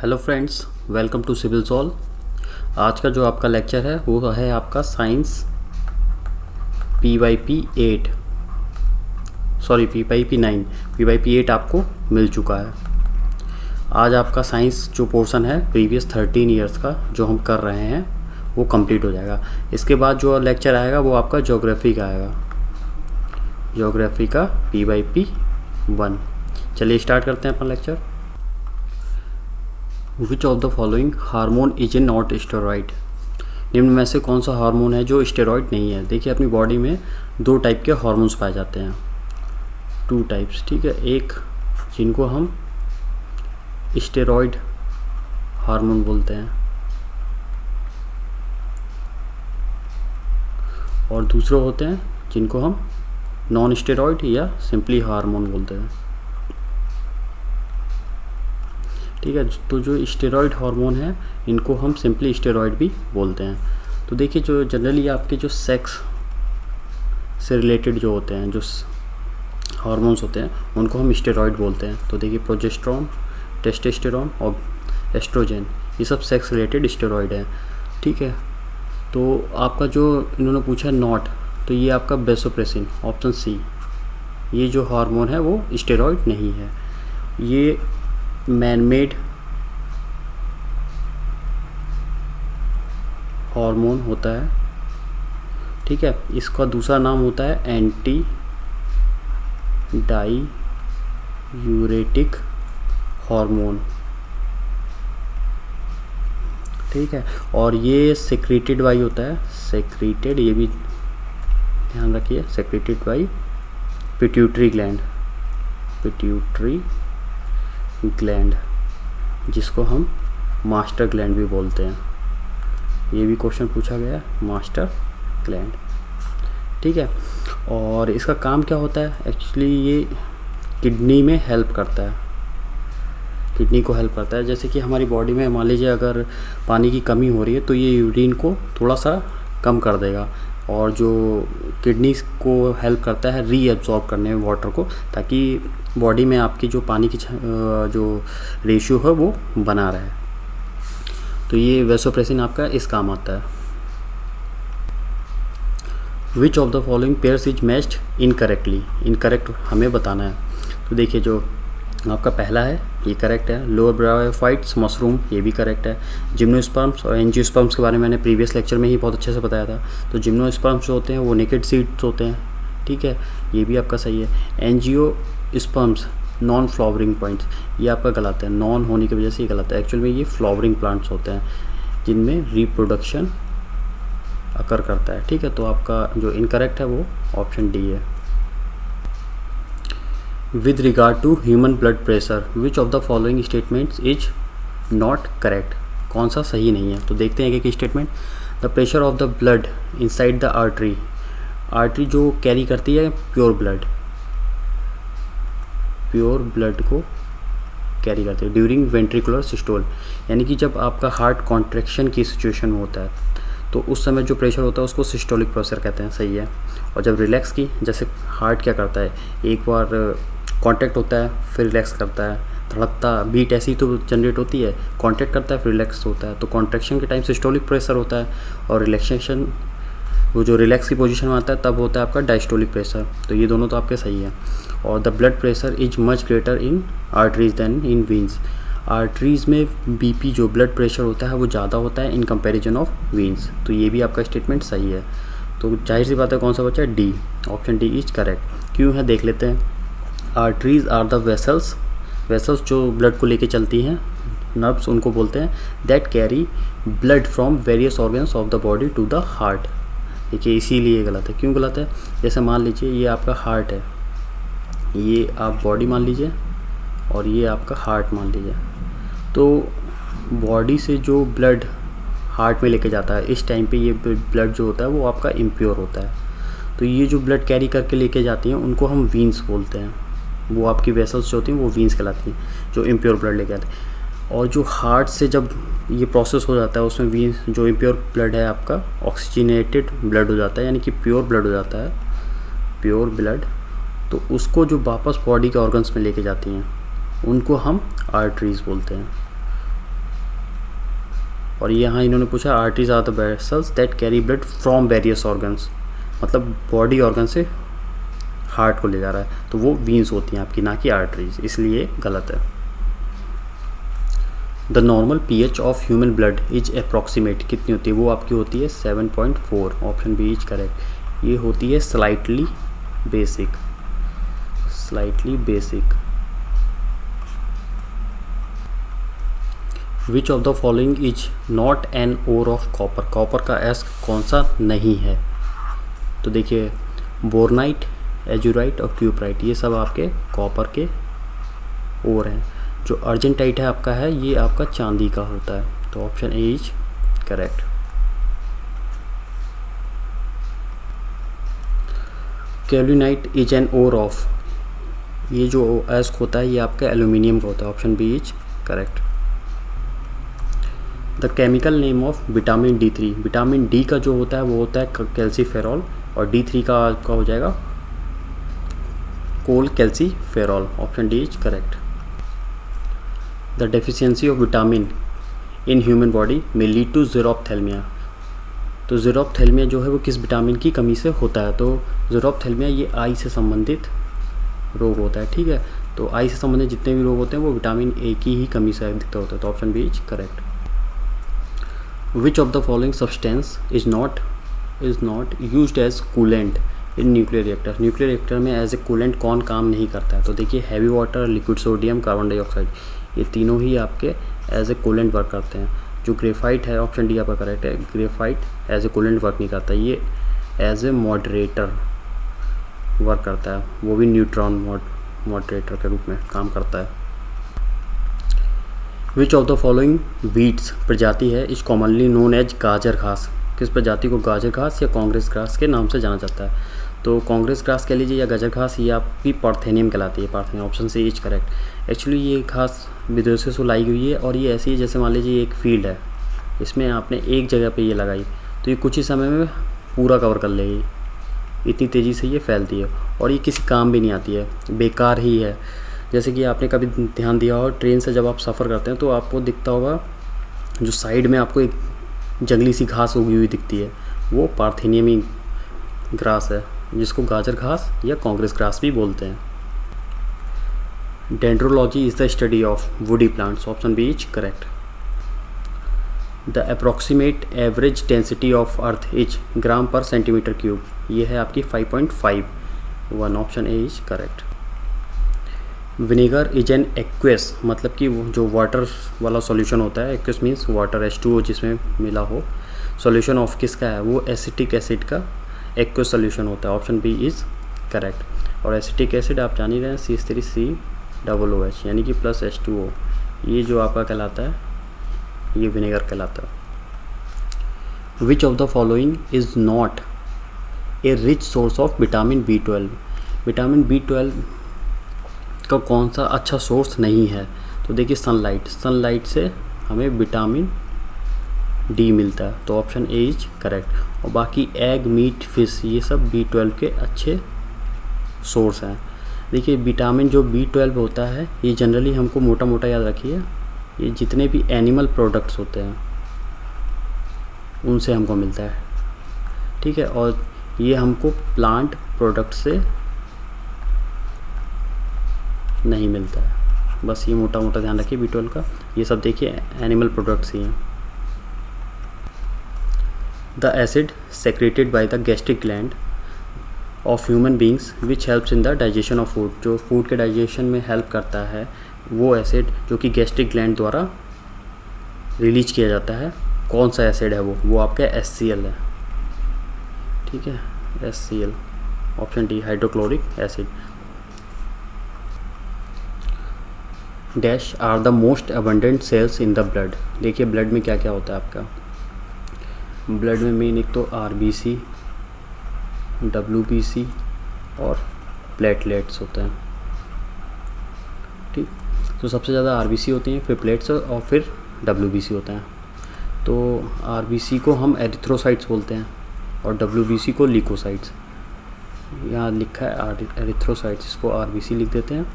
Hello friends, welcome to civil solve. आज का जो आपका लेक्चर है वो है आपका science PYP 8, sorry PYP 9। PYP 8 आपको मिल चुका है। आज आपका साइंस जो पोर्शन है प्रीवियस 13 इयर्स का जो हम कर रहे हैं वो कंप्लीट हो जाएगा। इसके बाद जो लेक्चर आएगा वो आपका ज्योग्राफी का आएगा, ज्योग्राफी का PYP 1। चलिए स्टार्ट करते हैं अपना lecture. Which of the following hormone is a not steroid? निम्न में से कौन सा हार्मोन है जो स्टेरॉइड नहीं है? देखिए, अपनी बॉडी में दो टाइप के हार्मोन्स पाए जाते हैं, 2 टाइप्स, ठीक है। एक जिनको हम स्टेरॉइड हार्मोन बोलते हैं और दूसरे होते हैं जिनको हम नॉन स्टेरॉइड या सिंपली हार्मोन बोलते हैं, ठीक है। तो जो स्टेरॉइड हार्मोन है इनको हम सिंपली स्टेरॉइड भी बोलते हैं। तो देखिए, जो जनरली आपके जो सेक्स से रिलेटेड जो होते हैं, जो हार्मोन्स होते हैं, उनको हम स्टेरॉइड बोलते हैं। तो देखिए, प्रोजेस्टेरॉन, टेस्टोस्टेरॉन और एस्ट्रोजन, ये सब सेक्स रिलेटेड स्टेरॉइड है, ठीक है। तो आपका जो इन्होंने पूछा नॉट, तो ये आपका वैसोप्रेसिन, ऑप्शन सी, ये जो हार्मोन है वो स्टेरॉइड नहीं है। ये मैनमेड हार्मोन होता है, ठीक है। इसका दूसरा नाम होता है एंटी डाईयूरेटिक हार्मोन, ठीक है। और ये सेक्रेटेड बाई होता है, सेक्रेटेड, ये भी ध्यान रखिए, secreted by pituitary gland, pituitary gland, जिसको हम मास्टर ग्लैंड भी बोलते हैं। ये भी क्वेश्चन पूछा गया है, मास्टर ग्लैंड, ठीक है। और इसका काम क्या होता है? एक्चुअली ये किडनी में हेल्प करता है, किडनी को हेल्प करता है। जैसे कि हमारी बॉडी में मान लीजिए अगर पानी की कमी हो रही है तो ये यूरिन को थोड़ा सा कम कर देगा, और जो किडनी को हेल्प करता है रीअब्सॉर्ब करने में वाटर को, ताकि बॉडी में आपकी जो पानी की जो रेशियो है वो बना रहे। तो ये वैसोप्रेसिन आपका इस काम आता है। Which of the following pairs is matched incorrectly? Incorrect हमें बताना है। तो देखिए, जो आपका पहला है ये करेक्ट है, लोअर ब्रायोफाइट्स मशरूम, ये भी करेक्ट है। जिम्नोस्पर्म्स और एंजियोस्पर्म्स के बारे में मैंने प्रीवियस लेक्चर में ही बहुत अच्छे से बताया था। तो जिम्नोस्पर्म्स जो होते हैं वो नेकेड सीड्स होते हैं, ठीक है, ये भी आपका सही है। एंजियोस्पर्म्स नॉन फ्लावरिंग पॉइंट्स, ये आपका गलत है, नॉन होने की वजह से ये गलत है। एक्चुअल में ये फ्लावरिंग प्लांट्स होते हैं जिनमें रिप्रोडक्शन अकर करता है, ठीक है। तो आपका जो इनकरेक्ट है वो ऑप्शन डी है। With regard to human blood pressure, which of the following statements is not correct? कौन सा सही नहीं है? तो देखते हैं एक statement. The pressure of the blood inside the artery, artery जो कैरी करती है प्योर ब्लड, प्योर ब्लड को कैरी करती है ड्यूरिंग वेंट्रिकुलर सिस्टोल, यानी कि जब आपका हार्ट कॉन्ट्रैक्शन की सिचुएशन में होता है तो उस समय जो प्रेशर होता है उसको सिस्टोलिक प्रेशर कहते हैं, सही है। और जब रिलैक्स की, जैसे हार्ट क्या करता है, एक बार कांटेक्ट होता है फिर रिलैक्स करता है, धड़कता बीट ऐसी तो जनरेट होती है, कांटेक्ट करता है फिर रिलैक्स होता है, तो कॉन्ट्रैक्शन के टाइम सिस्टोलिक प्रेशर होता है, और रिलैक्सेशन, वो जो रिलैक्स की पोजीशन में आता है तब होता है आपका डायस्टोलिक प्रेशर। तो ये दोनों तो आपके सही है। और the blood pressure is much greater in arteries than in veins, arteries में बीपी जो ब्लड प्रेशर होता है वो ज़्यादा होता है इन कंपैरिजन ऑफ वीन्स। तो ये भी आपका स्टेटमेंट सही है। तो जाहिर सी बात है, कौन सा बचा? D, option D is correct. क्यों है देख लेते हैं। Arteries are the vessels, vessels जो ब्लड को लेके चलती हैं, नर्व्स उनको बोलते हैं, that carry blood from various organs of the body to the heart. देखिए, इसीलिए गलत है। क्यों गलत है? जैसे मान लीजिए ये आपका हार्ट है, ये आप बॉडी मान लीजिए और ये आपका हार्ट मान लीजिए। तो बॉडी से जो ब्लड हार्ट में लेके जाता है, इस टाइम पे ये ब्लड जो होता है वो आपका इम्प्योर होता है। तो ये जो ब्लड कैरी करके लेके जाती हैं उनको हम वीन्स बोलते हैं, वो आपकी वेसल्स जो होती हैं वो वीन्स कहलाती हैं, जो इम्प्योर ब्लड लेके आते हैं। और जो हार्ट से जब ये प्रोसेस हो जाता है उसमें वीन्स, जो इम्प्योर ब्लड है आपका ऑक्सीजनेटेड ब्लड हो जाता है, यानी कि प्योर ब्लड हो जाता है, प्योर ब्लड। तो उसको जो वापस बॉडी के ऑर्गन्स में लेके जाती हैं उनको हम आर्टरीज बोलते हैं, और यहाँ इन्होंने पूछा arteries are the vessels that carry blood from various organs, मतलब बॉडी ऑर्गन से हार्ट को ले जा रहा है, तो वो वीन्स होती हैं आपकी, ना कि आर्टरीज, इसलिए गलत है। The normal pH of human blood is approximate, कितनी होती है? वो आपकी होती है 7.4, ऑप्शन बी इज करेक्ट। ये होती है slightly basic, slightly basic. Which of the following is not an ore of copper, copper का एस कौन सा नहीं है? तो देखिए बोरनाइट, एजुराइट और क्यूपराइट, ये सब आपके कॉपर के ओर हैं। जो अर्जेंटाइट है आपका है, ये आपका चांदी का होता है, तो option A is correct. Calvinite is an ore of, ये जो एस्क होता है ये आपका एल्यूमिनियम का होता है, option B is correct. The chemical name of vitamin D3, vitamin D का जो होता है वो होता है कैल्सीफेरॉल, और D3 का आपका हो जाएगा cholecalciferol, option D is correct. The deficiency of vitamin in human body में लीड टू ज़ीरोप्थेल्मिया, तो ज़ीरोप्थेल्मिया जो है वो किस विटामिन की कमी से होता है? तो ज़ीरोप्थेल्मिया ये आई से संबंधित रोग होता है, ठीक है। तो आई से संबंधित जितने भी रोग होते हैं वो विटामिन ए की ही कमी से अधिकतर होता है, तो option B is correct. Which of the following substance is not used as coolant in nuclear reactor, nuclear reactor में एज ए कूलेंट कौन काम नहीं करता है? तो देखिए heavy water, liquid sodium, carbon dioxide, ये तीनों ही आपके एज ए कूलेंट वर्क करते हैं। जो ग्रेफाइट है, ऑप्शन डी आपका करेक्ट है, graphite as a coolant work नहीं करता, ये एज ए मॉडरेटर वर्क करता है, वो भी न्यूट्रॉन मॉडरेटर के रूप में काम करता है। Which of the following weeds प्रजाति है इज कॉमनली नोन एज गाजर घास, किस प्रजाति को गाजर घास या कांग्रेस घास के नाम से जाना जाता है? तो कांग्रेस घास कह लीजिए या गाजर घास, ये आपकी पार्थेनियम कहलाती है, parthenium, option C is correct. Actually ये घास विदेशों से लाई हुई है और ये ऐसी है जैसे मान लीजिए एक फील्ड है, इसमें आपने एक जगह पे ये लगाई तो ये कुछ ही समय में पूरा कवर कर लेगी, इतनी तेज़ी से ये फैलती है, और ये किसी काम भी नहीं आती है, बेकार ही है। जैसे कि आपने कभी ध्यान दिया हो ट्रेन से जब आप सफ़र करते हैं तो आपको दिखता होगा जो साइड में आपको एक जंगली सी घास उगी हुई दिखती है, वो पार्थेनियमी ग्रास है, जिसको गाजर घास या कांग्रेस ग्रास भी बोलते हैं। Dendrology is the study of woody plants, option B is correct. The approximate average density of earth is gram per centimetre cube, ये है आपकी 5.51, option A is correct. Vinegar is an aqueous, मतलब कि वो जो वाटर वाला solution होता है, एक्वेस मीन्स वाटर, H2O जिसमें मिला हो, सॉल्यूशन ऑफ किसका है? वो एसिटिक एसिड का एक्वेस सॉल्यूशन होता है, ऑप्शन बी इज़ करेक्ट। और एसिटिक एसिड आप जान ही रहे हैं CH3COOH यानी कि प्लस H2O, ये जो आपका कहलाता है ये विनेगर कहलाता है। Which of the following is not a rich source of vitamin B12, vitamin B12 का कौन सा अच्छा सोर्स नहीं है? तो देखिए सनलाइट से हमें विटामिन डी मिलता है, तो ऑप्शन ए इज करेक्ट। और बाकी एग, मीट, फिश, ये सब B12 के अच्छे सोर्स हैं। देखिए विटामिन जो B12 होता है ये जनरली हमको मोटा मोटा याद रखिए, ये जितने भी एनिमल प्रोडक्ट्स होते हैं उनसे हमको मिलता है, ठीक है। और ये हमको प्लांट प्रोडक्ट से नहीं मिलता है, बस ये मोटा मोटा ध्यान रखिए B12 का, ये सब देखिए एनिमल प्रोडक्ट्स ही हैं। The acid secreted by the gastric gland of human beings which helps in the digestion of food, जो फूड के डाइजेशन में हेल्प करता है वो एसिड जो कि गैस्ट्रिक ग्लैंड द्वारा रिलीज किया जाता है, कौन सा एसिड है? वो आपका HCl है, ठीक है, HCl, option D hydrochloric acid. Dash are the most abundant cells in the blood, देखिए ब्लड में क्या क्या होता है आपका, ब्लड में मेन एक तो RBC, WBC और प्लेटलेट्स होते हैं, ठीक। तो सबसे ज़्यादा RBC होती हैं, फिर प्लेट्स और फिर WBC होता है। तो RBC को हम एरिथ्रोसाइट्स बोलते हैं और WBC को ल्यूकोसाइट्स, यहाँ लिखा है एरिथ्रोसाइट्स, इसको RBC लिख देते हैं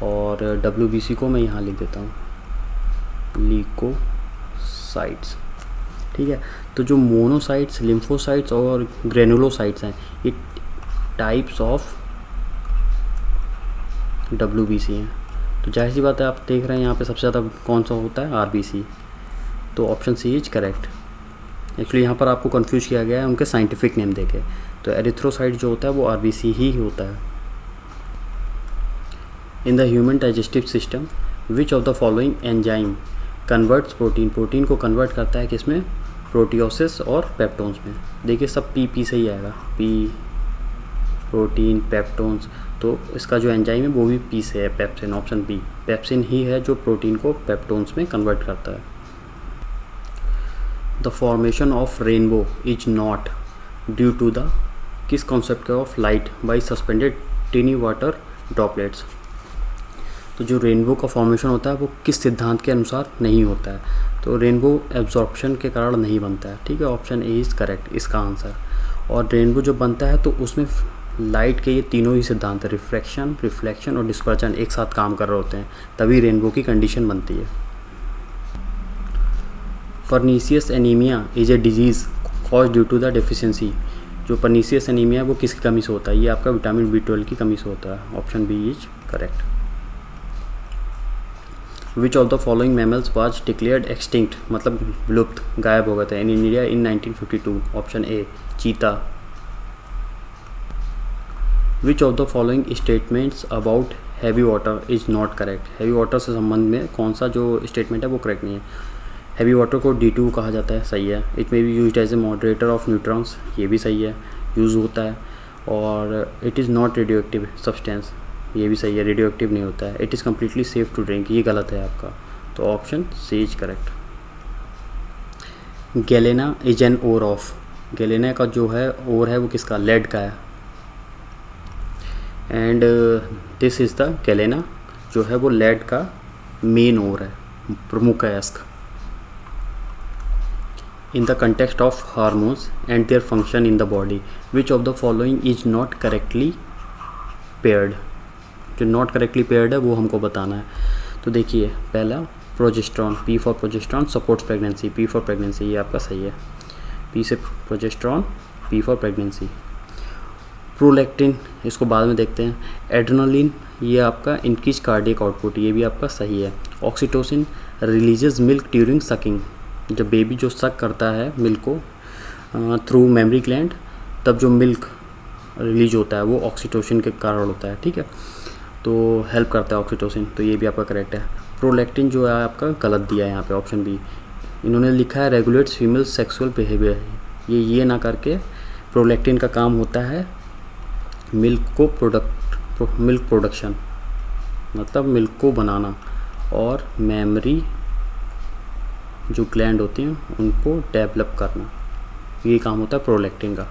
और WBC को मैं यहाँ लिख देता हूँ ल्यूकोसाइट्स, ठीक है। तो जो मोनोसाइट्स, लिम्फोसाइट्स और ग्रेनुलोसाइट्स हैं, ये टाइप्स ऑफ WBC हैं। तो जाहिर सी बात है, आप देख रहे हैं यहाँ पे सबसे ज़्यादा कौन सा होता है, RBC। तो option C is correct. Actually यहाँ पर आपको कंफ्यूज किया गया है उनके साइंटिफिक नेम देके। तो एरिथ्रोसाइट जो होता है वो RBC ही होता है। In the human digestive system which of the following enzyme converts protein, protein को कन्वर्ट करता है किसमें, प्रोटियोसिस और पेप्टोन्स में। देखिए सब पी से ही आएगा, पी, प्रोटीन, पेप्टोन्स। तो इसका जो एंजाइम है वो भी पी से है, पेप्सिन, ऑप्शन बी। पेप्सिन ही है जो प्रोटीन को पेप्टोन्स में कन्वर्ट करता है। The formation of rainbow is not due to the किस concept of light by suspended tiny water droplets. तो जो रेनबो का फॉर्मेशन होता है वो किस सिद्धांत के अनुसार नहीं होता है, तो रेनबो एब्जॉर्प्शन के कारण नहीं बनता है, ठीक है। ऑप्शन ए इज़ करेक्ट इसका आंसर। और रेनबो जो बनता है तो उसमें लाइट के ये तीनों ही सिद्धांत है, रिफ्रैक्शन, रिफ्लेक्शन और डिस्पर्जन एक साथ काम कर रहे होते हैं, तभी रेनबो की कंडीशन बनती है। Pernicious anaemia is a disease cause due to the deficiency. जो परनीसियस एनीमिया है वो किसकी कमी से होता है, ये आपका विटामिन B12 की कमी से होता है। Option B is correct. Which of the following mammals was declared extinct, मतलब विलुप्त, गायब हो गए थे in India in 1952। Option A चीता। विच of the following statements about heavy water is not correct. Heavy water से संबंध में कौन सा जो स्टेटमेंट है वो करेक्ट नहीं है। हैवी वाटर को D2 कहा जाता है, सही है। It may be used as a moderator of neutrons, ये भी सही है, यूज़ होता है। और it is not radioactive substance, ये भी सही है, रेडियो एक्टिव नहीं होता है। It is completely safe to drink, ये गलत है आपका। तो option C is correct. Galena is an ore of, galena का जो है ओर है वो किसका, लेड का है। And this is the galena जो है वो लेड का मेन ओर है, प्रमुख अयस्क। In the context of hormones and their function in the body which of the following is not correctly paired. जो नॉट करेक्टली पेयर्ड है वो हमको बताना है। तो देखिए पहला progesterone, P for progesterone supports pregnancy, P for pregnancy, ये आपका सही है। P से progesterone, P for pregnancy. Prolactin, इसको बाद में देखते हैं। एड्रेनालिन, ये आपका इंक्रीज कार्डियक आउटपुट, ये भी आपका सही है। Oxytocin releases milk during sucking, जब बेबी जो सक करता है मिल्क को थ्रू मेमरी ग्लैंड, तब जो मिल्क रिलीज होता है वो ऑक्सीटोसिन के कारण होता है, ठीक है। तो हेल्प करता है ऑक्सीटोसिन, तो ये भी आपका करेक्ट है। प्रोलैक्टिन जो है आपका गलत दिया है यहाँ पे, ऑप्शन बी। इन्होंने लिखा है रेगुलेट्स फीमेल सेक्सुअल बिहेवियर, ये ना करके प्रोलैक्टिन का काम होता है मिल्क प्रोडक्शन, मतलब मिल्क को बनाना, और मेमरी जो ग्लैंड होती हैं उनको डेवलप करना, ये काम होता है प्रोलैक्टिन का।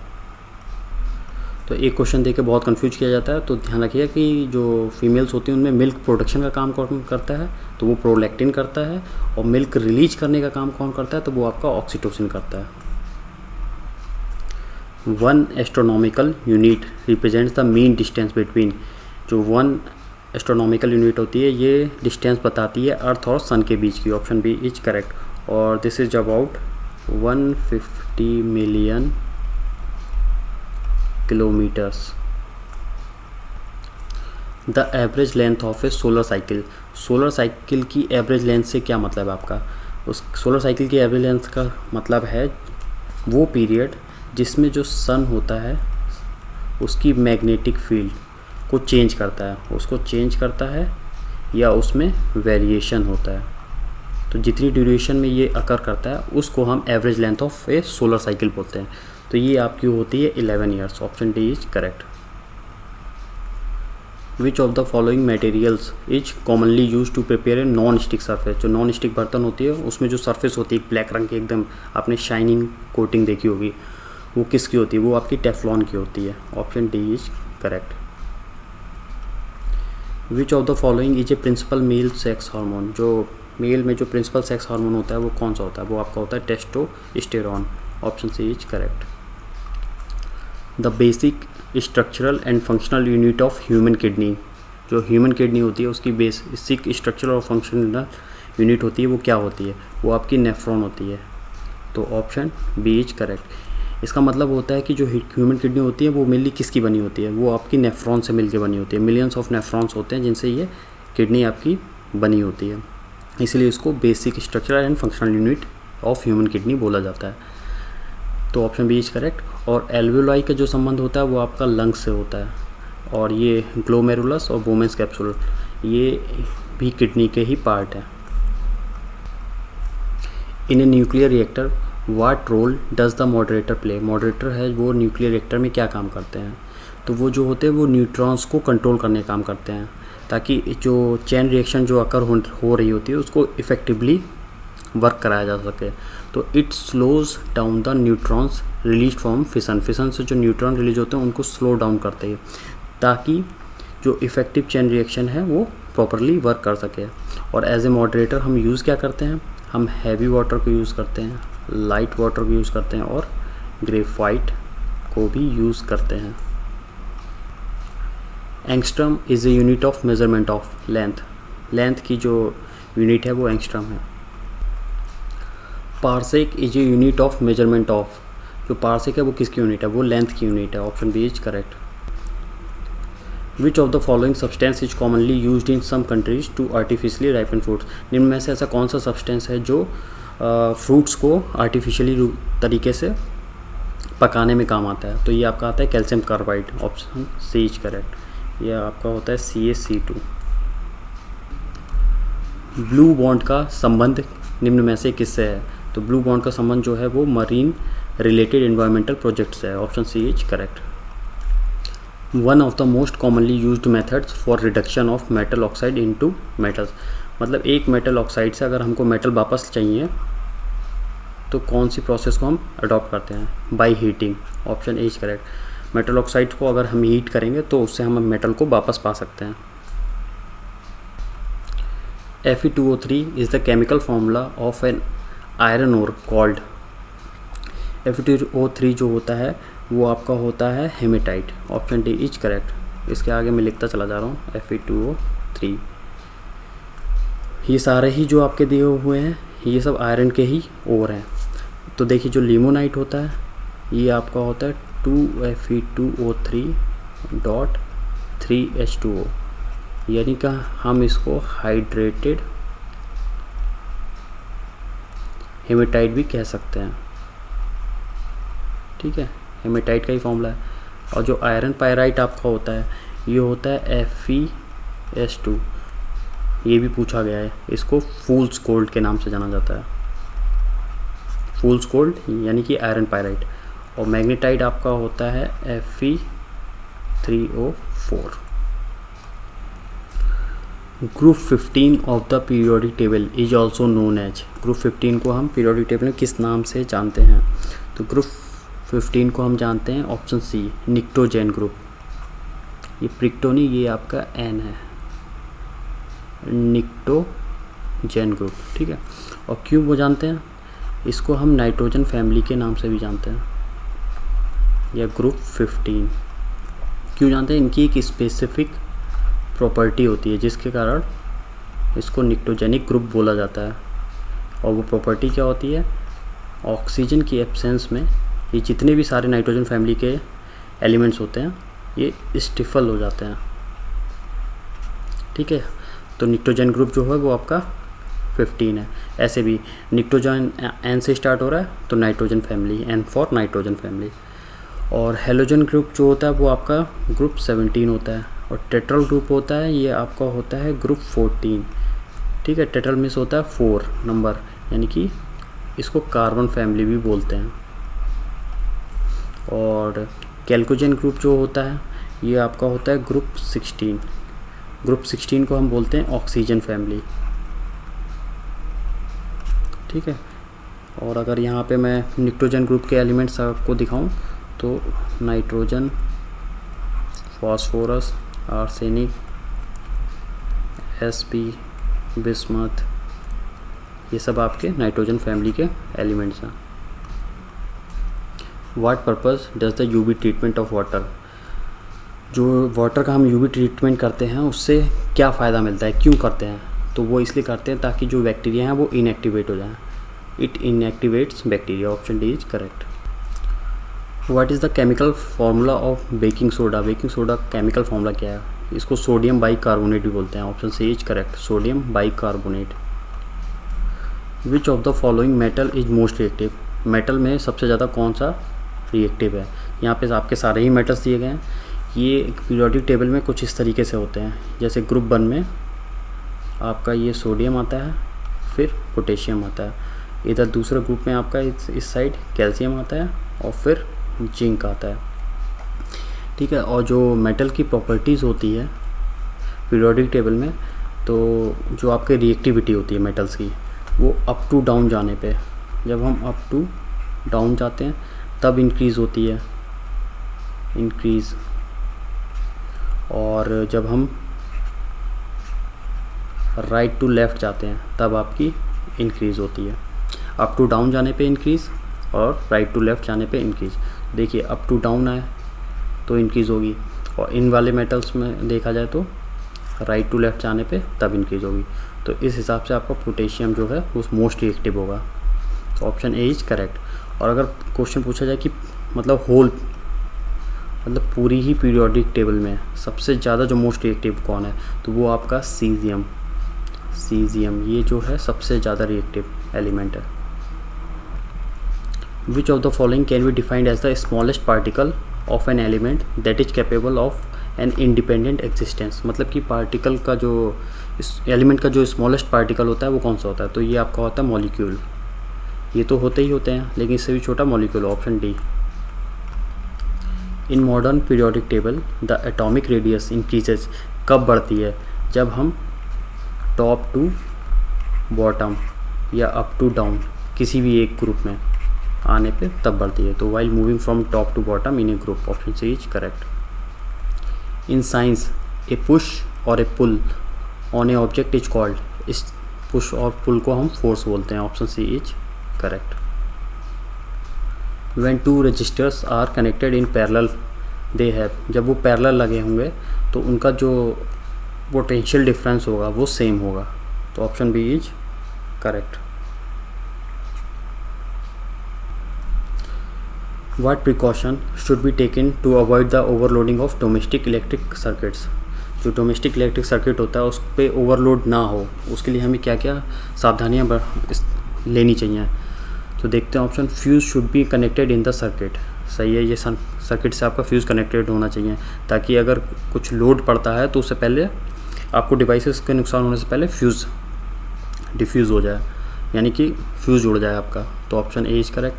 तो एक क्वेश्चन देके बहुत कंफ्यूज किया जाता है, तो ध्यान रखिए कि जो फीमेल्स होती हैं उनमें मिल्क प्रोडक्शन का काम कौन करता है, तो वो प्रोलैक्टिन करता है। और मिल्क रिलीज करने का काम कौन करता है, तो वो आपका ऑक्सीटोसिन करता है। 1 astronomical unit represents the mean distance between, जो 1 एस्ट्रोनॉमिकल यूनिट होती है ये डिस्टेंस बताती है अर्थ और सन के बीच की। Option B is correct. और this is about 150 million kilometres. The average length of a solar cycle, solar cycle की एवरेज लेंथ से क्या मतलब है आपका, उस सोलर साइकिल की एवरेज लेंथ का मतलब है वो पीरियड जिसमें जो सन होता है उसकी मैग्नेटिक फील्ड को चेंज करता है, उसको चेंज करता है या उसमें वेरिएशन होता है। तो जितनी ड्यूरेशन में ये अकर करता है उसको हम average length of a solar cycle बोलते हैं। तो ये आपकी होती है 11 years. Option D is correct. Which of the following materials is commonly use to prepare a non stick surface, जो नॉन स्टिक बर्तन होती है उसमें जो सरफेस होती है ब्लैक रंग की एकदम, आपने शाइनिंग कोटिंग देखी होगी, वो किसकी होती है, वो आपकी टेफ्लॉन की होती है। Option D is correct. Which of the following is a principal male sex hormone, जो मेल में जो प्रिंसिपल सेक्स हार्मोन होता है वो कौन सा होता है, वो आपका होता है testosterone. Option C is correct. The basic structural and functional unit of human kidney, जो ह्यूमन किडनी होती है उसकी बेसिक स्ट्रक्चरल और फंक्शनल यूनिट होती है वो क्या होती है, वो आपकी नेफ्रॉन होती है। तो ऑप्शन बी इज करेक्ट। इसका मतलब होता है कि जो ह्यूमन किडनी होती है वो मेनली किसकी बनी होती है, वो आपकी नेफ्रॉन से मिलके बनी होती है। मिलियंस ऑफ नेफ्रॉन्स होते हैं जिनसे ये किडनी आपकी बनी होती है, इसलिए इसको basic structure and functional unit of human kidney बोला जाता है। तो ऑप्शन बी इज करेक्ट। और एल्वेओलाई का जो संबंध होता है वो आपका लंग्स से होता है, और ये ग्लोमेरुलस और बोमेंस कैप्सूल ये भी किडनी के ही पार्ट हैं। In a nuclear reactor what role does the moderator play. Moderator है वो न्यूक्लियर रिएक्टर में क्या काम करते हैं, तो वो जो होते हैं वो न्यूट्रॉन्स को कंट्रोल करने का काम करते हैं, ताकि जो चेन रिएक्शन जो अकर हो रही होती है उसको इफ़ेक्टिवली वर्क कराया जा सके। तो it slows down the neutrons release from fission. Fission से जो न्यूट्रॉन रिलीज होते हैं उनको स्लो डाउन करते हैं, ताकि जो इफ़ेक्टिव चेन रिएक्शन है वो प्रॉपरली वर्क कर सके। और एज ए मॉडरेटर हम यूज़ क्या करते हैं, हम हैवी वाटर को यूज़ करते हैं, लाइट वाटर को यूज़ करते हैं, और ग्रेफाइट को भी यूज़ करते हैं। Angstrom is a unit of measurement of length. Length की जो यूनिट है वो एंगस्ट्रम है। Parsec is a unit of measurement of. जो पार्सेक है वो किसकी यूनिट है, वो लेंथ की यूनिट है। Option B is correct. Which of the following substance is commonly used in some countries to artificially ripen fruits. निम्न में से ऐसा कौन सा सब्सटेंस है जो फ्रूट्स को आर्टिफिशियली तरीके से पकाने में काम आता है। तो ये आपका आता है calcium carbide. Option C is correct. यह आपका होता है CaC2। ब्लू बॉन्ड का संबंध निम्न में से किससे है, तो ब्लू बॉन्ड का संबंध जो है वो मरीन रिलेटेड एनवायरमेंटल प्रोजेक्ट्स है। Option C is correct. One of the most commonly used methods for reduction of metal oxide into metals. मतलब एक मेटल ऑक्साइड से अगर हमको मेटल वापस चाहिए तो कौन सी प्रोसेस को हम अडॉप्ट करते हैं, by heating. Option A is correct. Metal oxide को अगर हम हीट करेंगे तो उससे हम मेटल को वापस पा सकते हैं। Fe2O3 is the chemical formula of an iron ore called. Fe2O3 जो होता है वो आपका होता है haematite. Option D is correct. इसके आगे मैं लिखता चला जा रहा हूँ Fe2O3। ये सारे ही जो आपके दिए हुए हैं ये सब आयरन के ही ओर हैं। तो देखिए जो लिमोनाइट होता है ये आपका होता है 2Fe2O3.3H2O, यानी कि हम इसको हाइड्रेटेड हेमेटाइट भी कह सकते हैं। ठीक है, हेमेटाइट का ही फॉर्मूला है। और जो आयरन पायराइट आपका होता है ये होता है FeS2। ये भी पूछा गया है, इसको फूल्स गोल्ड के नाम से जाना जाता है। फूल्स गोल्ड यानी कि आयरन पायराइट। और मैग्नेटाइट आपका होता है Fe3O4। Group 15 of the periodic table is also known as. Group 15 को हम पीरियोडिक टेबल में किस नाम से जानते हैं, तो ग्रुप 15 को हम जानते हैं ऑप्शन सी निक्टोजेन ग्रुप। ये प्रिक्टोनी ये आपका N है, निक्टोजेन ग्रुप। ठीक है, और क्यों वो जानते हैं, इसको हम नाइट्रोजन फैमिली के नाम से भी जानते हैं, या ग्रुप 15 क्यों जानते हैं, इनकी एक स्पेसिफिक प्रॉपर्टी होती है जिसके कारण इसको निक्टोजेनिक ग्रुप बोला जाता है। और वो प्रॉपर्टी क्या होती है, ऑक्सीजन की एब्सेंस में ये जितने भी सारे नाइट्रोजन फैमिली के एलिमेंट्स होते हैं ये स्टिफल हो जाते हैं। ठीक है, तो निक्टोजेन ग्रुप जो है वो आपका 15 है। ऐसे भी निक्टोजन N से स्टार्ट हो रहा है तो nitrogen family, N for nitrogen family. और हेलोजन ग्रुप जो होता है वो आपका ग्रुप 17 होता है। और टेट्रल ग्रुप होता है ये आपका होता है ग्रुप 14। ठीक है, टेट्रल मिस होता है 4 नंबर, यानी कि इसको कार्बन फैमिली भी बोलते हैं। और कैल्कोजेन ग्रुप जो होता है ये आपका होता है ग्रुप 16। ग्रुप 16 को हम बोलते हैं ऑक्सीजन फैमिली। ठीक है, और अगर यहाँ पे मैं निक्टोजन ग्रुप के एलिमेंट्स आपको दिखाऊं तो nitrogen, phosphorus, arsenic, Sp, bismuth, ये सब आपके नाइट्रोजन फैमिली के एलिमेंट्स हैं। What purpose does the UV treatment of water. जो वाटर का हम यूवी ट्रीटमेंट करते हैं उससे क्या फ़ायदा मिलता है, क्यों करते हैं, तो वो इसलिए करते हैं ताकि जो बैक्टीरिया हैं वो इनएक्टिवेट हो जाएं। It inactivates bacteria. Option D is correct. What is the chemical formula of baking soda? Baking soda chemical formula क्या है? इसको सोडियम बाइकार्बोनेट भी बोलते हैं। Option C is correct, sodium bicarbonate. Which of the following metal is most reactive? Metal में सबसे ज़्यादा कौन सा रिएक्टिव है? यहाँ पे आपके सारे ही मेटल्स दिए गए हैं। ये पीरियोडिक टेबल में कुछ इस तरीके से होते हैं, जैसे ग्रुप 1 में आपका ये सोडियम आता है, फिर पोटेशियम आता है। इधर दूसरे ग्रुप में आपका इस साइड कैल्शियम आता है और फिर जिंक आता है। ठीक है। और जो मेटल की प्रॉपर्टीज़ होती है पीरियोडिक टेबल में, तो जो आपके रिएक्टिविटी होती है मेटल्स की, वो अप टू डाउन जाने पे, जब हम अप टू डाउन जाते हैं तब इंक्रीज़ होती है, इंक्रीज़। और जब हम राइट टू लेफ़्ट जाते हैं तब आपकी इंक्रीज़ होती है। अप टू डाउन जाने पे इंक्रीज़ और राइट टू लेफ़्ट जाने पे इंक्रीज़। देखिए अप टू डाउन आए तो इंक्रीज़ होगी, और इन वाले मेटल्स में देखा जाए तो राइट टू लेफ़्ट जाने पे तब इंक्रीज़ होगी। तो इस हिसाब से आपका पोटेशियम जो है वो मोस्ट रिएक्टिव होगा। तो ऑप्शन ए इज करेक्ट। और अगर क्वेश्चन पूछा जाए कि मतलब होल, मतलब पूरी ही पीरियोडिक टेबल में सबसे ज़्यादा जो मोस्ट रिएक्टिव कौन है, तो वो आपका सीजियम। सीजियम ये जो है सबसे ज़्यादा रिएक्टिव एलिमेंट है। Which of the following can be defined as the smallest particle of an element that is capable of an independent existence? मतलब कि पार्टिकल का जो, इस एलिमेंट का जो स्मॉलेस्ट पार्टिकल होता है वो कौन सा होता है? तो ये आपका होता है मॉलिक्यूल। ये तो होते ही होते हैं, लेकिन इससे भी छोटा molecule. Option D. In modern periodic table the atomic radius increases. कब बढ़ती है? जब हम टॉप टू बॉटम या अप टू डाउन किसी भी एक ग्रुप में आने पे तब बढ़ती है। तो while moving from top to bottom in a group. Option C is correct. In science a push और a pull on an object is called. इस पुश और पुल को हम फोर्स बोलते हैं। Option C is correct. When two resistors are connected in parallel they have. जब वो parallel लगे होंगे तो उनका जो पोटेंशियल डिफरेंस होगा वो सेम होगा। तो option B is correct. What precaution should be taken to avoid the overloading of domestic electric circuits? जो डोमेस्टिक इलेक्ट्रिक सर्किट होता है उस पर ओवरलोड ना हो, उसके लिए हमें क्या क्या सावधानियाँ लेनी चाहिए? तो देखते हैं option. Fuse should be connected in the circuit. सही है, ये सर्किट से आपका फ्यूज़ कनेक्टेड होना चाहिए, ताकि अगर कुछ लोड पड़ता है तो उससे पहले आपको डिवाइसेस के नुकसान होने से पहले फ्यूज़ डिफ्यूज़ हो जाए, यानी कि फ्यूज़ जुड़ जाए आपका। तो ऑप्शन ए इज़ करेक्ट,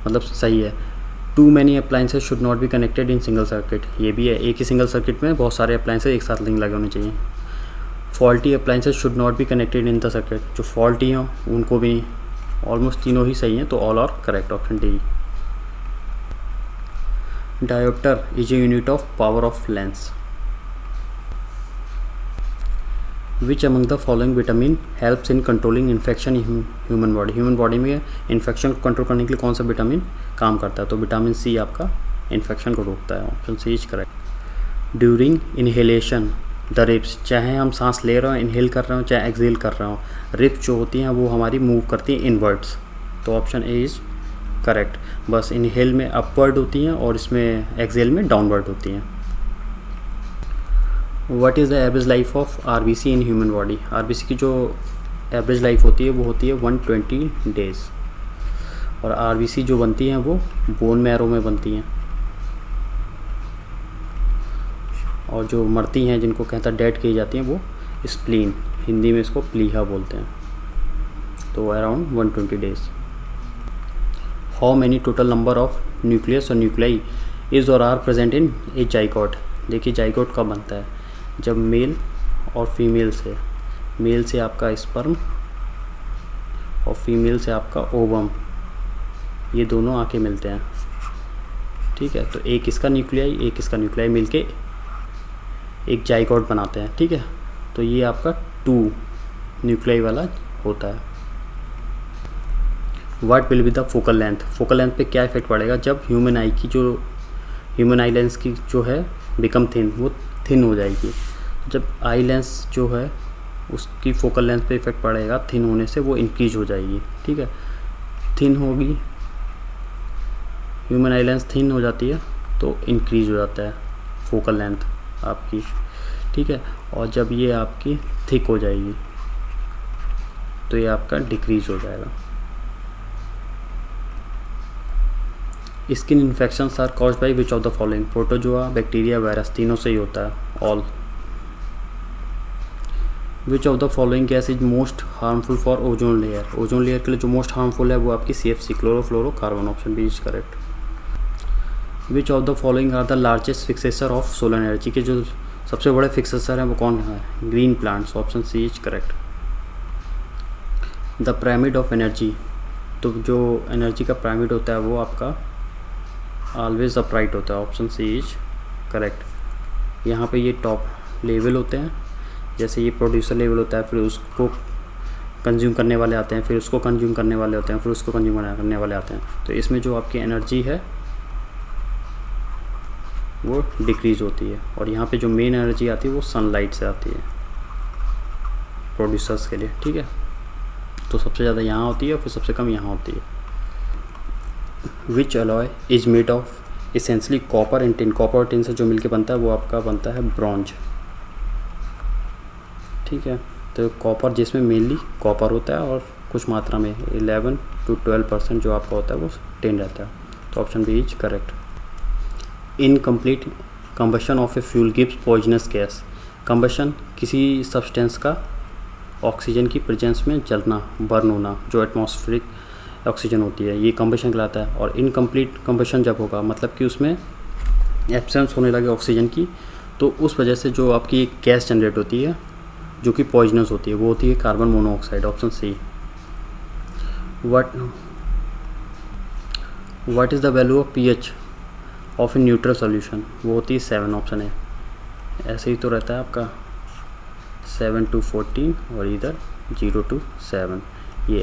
मतलब सही है। Too many appliances should not be connected in single circuit. ये भी है, एक ही सिंगल सर्किट में बहुत सारे अप्लाइंसेज एक साथ लिंक लगे होने चाहिए। Faulty appliances should not be connected in the circuit. जो फॉल्टी हों उनको भी, ऑलमोस्ट तीनों ही सही हैं, तो all are correct. Option D. Dioptre is a unit of power of lens. Which among the following vitamin helps in controlling infection in human body. Human body में इन्फेक्शन को कंट्रोल करने के लिए कौन सा विटामिन काम करता है? तो विटामिन सी आपका इन्फेक्शन को रोकता है। Option C is correct. During inhalation the ribs. चाहे हम सांस ले रहे हो, इनहेल कर रहे हो, चाहे एक्सहेल कर रहे हो, रिप्स जो होती हैं वो हमारी मूव करती हैं इनवर्ड्स। तो ऑप्शन ए इज करेक्ट। बस इनहेल में अपवर्ड होती हैं और इसमें एक्सहेल में डाउनवर्ड होती हैं। What is the average life of RBC in human body? RBC की जो एवरेज लाइफ होती है वो होती है 120 डेज़। और आरबीसी जो बनती हैं वो बोन मैरो में बनती हैं, और जो मरती हैं जिनको कहता डेड की जाती हैं वो स्प्लीन, हिंदी में इसको प्लीहा बोलते हैं। तो around 120 days. How many total number of nucleus or nuclei is or are present in a zygote? देखिए जाइगोट कब बनता है? जब मेल और फीमेल से, मेल से आपका स्पर्म और फीमेल से आपका ओवम, ये दोनों आके मिलते हैं। ठीक है, तो एक इसका न्यूक्लियाई एक इसका न्यूक्लियाई मिलके एक जाइगोट बनाते हैं। ठीक है, तो ये आपका 2 न्यूक्लियाई वाला होता है। What will be the focal length? Focal length पे क्या इफेक्ट पड़ेगा? जब ह्यूमन आई की जो ह्यूमन आई लेंस की जो है बिकम थिन, वो थिन हो जाएगी। जब आई लेंस जो है उसकी फोकल लेंथ पे इफेक्ट पड़ेगा, थिन होने से वो इंक्रीज हो जाएगी। ठीक है, थिन होगी, ह्यूमन आई लेंस थिन हो जाती है तो इंक्रीज हो जाता है फोकल लेंथ आपकी, ठीक है। और जब ये आपकी थिक हो जाएगी तो ये आपका डिक्रीज हो जाएगा। Skin infections are caused by which of the following, protozoa, bacteria, virus, तीनों से ही होता है, all. Which of the following gas is most harmful for ozone layer, ozone layer के लिए जो मोस्ट हार्मफुल है वो आपकी CFC, chlorofluorocarbon, option B is correct. Which of the following are the largest fixers of solar energy, के जो सबसे बड़े फिक्सेसर हैं वो कौन है, green plants, option C is correct. The pyramid of energy, तो जो एनर्जी का पिरामिड होता है वो आपका ऑलवेज अपराइट होता है, ऑप्शन सी इज करेक्ट। यहाँ पे ये टॉप लेवल होते हैं, जैसे ये प्रोड्यूसर लेवल होता है, फिर उसको कंज्यूम करने वाले आते हैं, फिर उसको कंज्यूम करने वाले होते हैं, फिर उसको कंज्यूम करने वाले आते हैं। तो इसमें जो आपकी एनर्जी है वो डिक्रीज होती है, और यहाँ पे जो मेन एनर्जी आती है वो सनलाइट से आती है प्रोड्यूसर्स के लिए, ठीक है। तो सबसे ज़्यादा यहाँ होती है और फिर सबसे कम यहाँ होती है। Which alloy is made of essentially copper and tin, copper और टिन से जो मिलके बनता है वो आपका बनता है ब्रॉन्ज, ठीक है। तो कॉपर, जिसमें मेनली कॉपर होता है और कुछ मात्रा में 11 to 12% जो आपका होता है वो टिन रहता है, तो option B is correct. Incomplete combustion of a fuel gives poisonous gas, combustion किसी सब्सटेंस का ऑक्सीजन की प्रेजेंस में जलना, बर्न होना, जो एटमॉस्फेरिक ऑक्सीजन होती है, ये कंबशन कहलाता है। और इनकम्प्लीट कंबशन जब होगा, मतलब कि उसमें एब्सेंस होने लगे ऑक्सीजन की, तो उस वजह से जो आपकी एक गैस जनरेट होती है जो कि पॉइजनस होती है, वो होती है carbon monoxide, option C. What is the value of pH of a neutral solution, वो होती है 7, ऑप्शन है। ऐसे ही तो रहता है आपका 7 to 14 और इधर 0 to 7, ये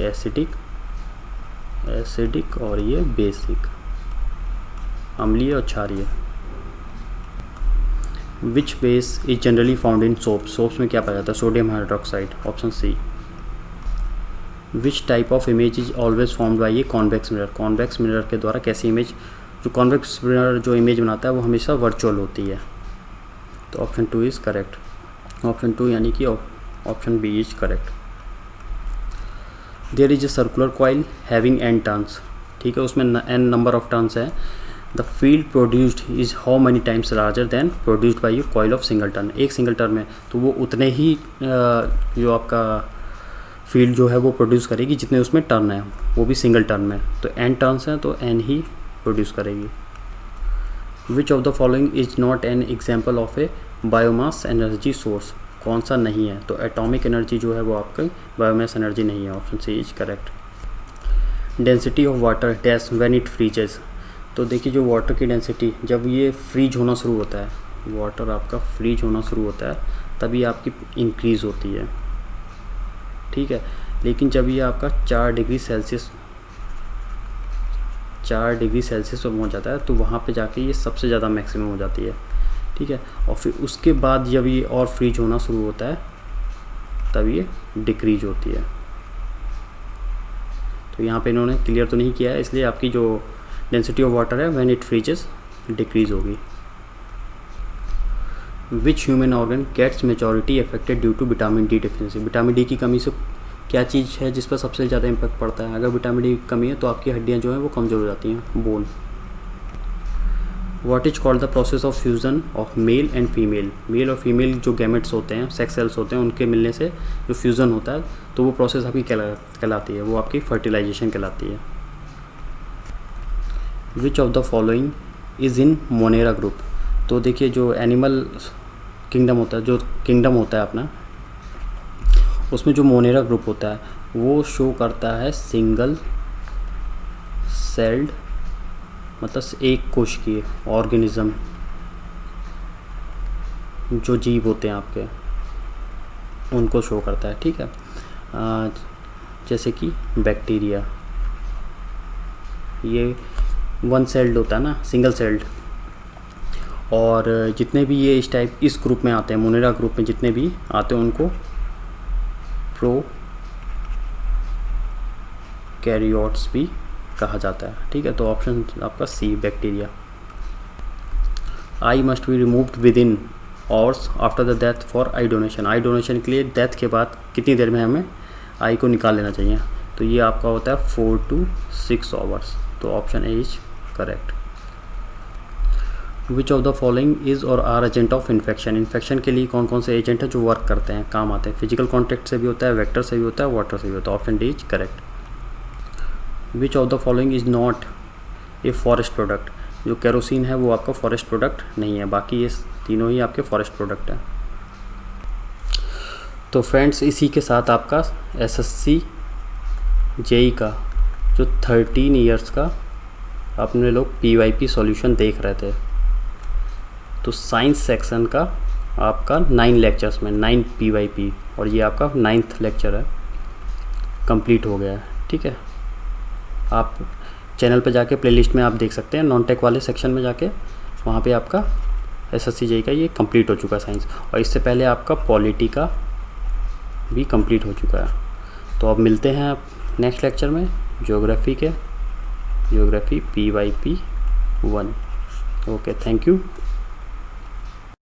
एसिडिक और ये बेसिक, अम्लीय और क्षारीय। Which base is generally found in soaps, soaps में क्या पाया जाता है, sodium hydroxide, option C. Which type of image is always formed by ये कॉन्वेक्स मिरर, कॉन्वेक्स मिरर के द्वारा कैसी इमेज, जो कॉन्वेक्स मिरर जो इमेज बनाता है वो हमेशा वर्चुअल होती है, तो ऑप्शन 2 इज़ करेक्ट। ऑप्शन 2 यानी कि option B is correct. There is a circular coil having n turns, ठीक है, उसमें n नंबर ऑफ टर्न्स है। The field produced is how many times larger than produced by a coil of single turn, एक single turn में तो वो उतने ही जो आपका फील्ड जो है वो प्रोड्यूस करेगी जितने उसमें टर्न है, वो भी सिंगल टर्न में, तो n टर्न्स हैं तो n ही प्रोड्यूस करेगी। विच of the following is not an example of A biomass energy source, कौन सा नहीं है, तो एटॉमिक एनर्जी जो है वो आपकी बायोमास एनर्जी नहीं है, option C is correct. Density of water dash when it freezes, तो देखिए जो वाटर की डेंसिटी जब ये फ्रीज होना शुरू होता है, वाटर आपका फ्रीज होना शुरू होता है तभी आपकी इंक्रीज़ होती है, ठीक है। लेकिन जब ये आपका 4 डिग्री सेल्सियस पर पहुँच जाता है तो वहाँ पे जाके ये सबसे ज़्यादा मैक्सिमम हो जाती है, ठीक है। और फिर उसके बाद जब ये और फ्रीज होना शुरू होता है तब ये डिक्रीज होती है। तो यहाँ पे इन्होंने क्लियर तो नहीं किया है, इसलिए आपकी जो डेंसिटी ऑफ वाटर है व्हेन इट फ्रीजेस डिक्रीज होगी। Which human organ gets majority affected due to vitamin D deficiency, vitamin D की कमी से क्या चीज़ है जिस पर सबसे ज़्यादा इम्पैक्ट पड़ता है, अगर विटामिन डी की कमी है तो आपकी हड्डियाँ जो हैं वो कमज़ोर हो जाती हैं, bone. What is called the process of fusion of male and female, male और फीमेल जो गैमेट्स होते हैं, सेक्स सेल्स होते हैं, उनके मिलने से जो फ्यूज़न होता है तो वो प्रोसेस आपकी कहलाती है, वो आपकी फर्टिलाइजेशन कहलाती है। Which of the following is in Monera group, तो देखिए जो एनिमल किंगडम होता है, जो किंगडम होता है अपना, उसमें जो मोनेरा ग्रुप होता है वो शो करता है सिंगल सेल्ड, मतलब एक कोश की ऑर्गेनिज्म, जो जीव होते हैं आपके उनको शो करता है, ठीक है। जैसे कि बैक्टीरिया, ये 1 सेल्ड होता है ना, सिंगल सेल्ड, और जितने भी ये इस ग्रुप में आते हैं, मोनेरा ग्रुप में जितने भी आते हैं उनको कैरियोट्स भी कहा जाता है। ठीक है, तो ऑप्शन आपका C bacteria. Eye must be removed within hours after the death for eye donation. Eye donation के लिए डेथ के बाद कितनी देर में हमें आई को निकाल लेना चाहिए, तो ये आपका होता है 4 to 6 आवर्स। तो option A is correct. Which of the following is or are agent of infection. Infection के लिए कौन कौन से एजेंट है जो वर्क करते हैं, काम आते हैं? फिजिकल कॉन्टैक्ट से भी होता है, वेक्टर से भी होता है, वाटर से भी होता है। Option D is correct. Which of the following is not a forest product. जो केरोसिन है वो आपका फॉरेस्ट प्रोडक्ट नहीं है, बाकी ये तीनों ही आपके फॉरेस्ट प्रोडक्ट हैं। तो फ्रेंड्स, इसी के साथ आपका एसएससी जेई का जो 13 इयर्स का अपने लोग पीवाईपी सॉल्यूशन देख रहे थे, तो साइंस सेक्शन का आपका 9 लेक्चर्स में 9 पीवाईपी, और ये आपका 9th लेक्चर है, कंप्लीट हो गया है। ठीक है, आप चैनल पे जाके प्लेलिस्ट में आप देख सकते हैं, नॉन टेक वाले सेक्शन में जाके, वहाँ पे आपका एसएससी जेई का ये कंप्लीट हो चुका है साइंस, और इससे पहले आपका पॉलिटी का भी कंप्लीट हो चुका है। तो अब मिलते हैं आप नेक्स्ट लेक्चर में ज्योग्राफी पीवाईपी 1। Okay, thank you.